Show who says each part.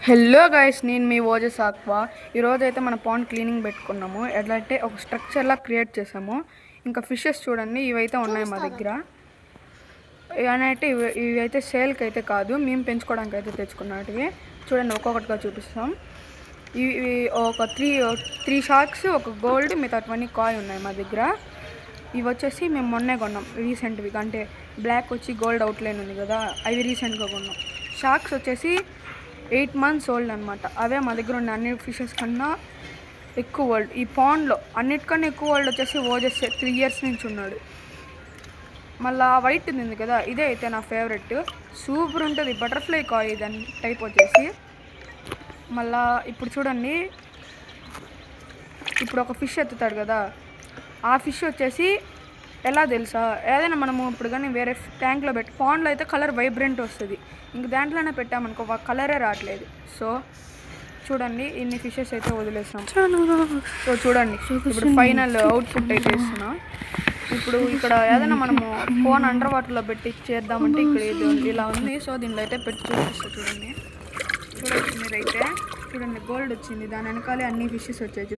Speaker 1: Hello guys, నేను మీ Ojas aqua. ఈరోజు అయితే మన పాండ్ క్లీనింగ్ పెట్టుకున్నాము. ఎట్లా అంటే ఒక స్ట్రక్చర్లా క్రియేట్ చేసాము. ఇంకా ఫిషెస్ చూడండి, ఇవైతే ఉన్నాయి మా దగ్గర. ఇవైతే ఇవైతే సేల్కి అయితే కాదు, మేము పెంచుకోవడానికి అయితే తెచ్చుకున్నటివి. చూడండి, ఒక్కొక్కటిగా చూపిస్తాం. ఇవి ఒక త్రీ షార్క్స్, ఒక గోల్డ్, మిగతా 20 కాయ్ ఉన్నాయి మా దగ్గర. ఇవి వచ్చేసి మేము మొన్నే కొన్నాం, రీసెంట్వి. అంటే బ్లాక్ వచ్చి గోల్డ్ అవుట్లైన్ ఉంది కదా, అవి రీసెంట్గా కొన్నాం. షార్క్స్ వచ్చేసి 8 months ఓల్డ్ అనమాట. అవే మా దగ్గర ఉన్న అన్ని ఫిషెస్ కన్నా ఎక్కువ ఓల్డ్. ఈ పాండ్లో అన్నిటికన్నా ఎక్కువ ఓల్డ్ వచ్చేసి ఓజస్ 3 years నుంచి ఉన్నాడు. మళ్ళీ వైట్ ఉంది కదా, ఇదే అయితే నా ఫేవరెట్. సూపర్ ఉంటుంది, బటర్ఫ్లై కాయ్ దాని టైప్ వచ్చేసి. మళ్ళా ఇప్పుడు చూడండి, ఇప్పుడు ఒక ఫిష్ ఎత్తుతాడు కదా, ఆ ఫిష్ వచ్చేసి ఎలా తెలుసా, ఏదైనా మనము ఇప్పుడు కానీ వేరే ట్యాంక్లో పెట్టి, పాండ్లో అయితే కలర్ వైబ్రెంట్ వస్తుంది, ఇంక దాంట్లోనే పెట్టామనుకో కలరే రావట్లేదు. సో చూడండి, ఇన్ని ఫిషెస్ అయితే వదిలేసాం. సో చూడండి, ఇప్పుడు ఫైనల్ అవుట్పుట్ అయితే ఇస్తున్నాం. ఇప్పుడు ఇక్కడ ఏదైనా మనము ఫోన్ అండర్ వాటర్లో పెట్టి చేద్దామంటే ఇక్కడ ఇలా ఉంది. సో దీనిలో అయితే పెట్టి చూపిస్తా. చూడండి మీరైతే చూడండి, గోల్డ్ వచ్చింది, దాని వెనకాలే అన్ని ఫిషెస్ వచ్చాయి.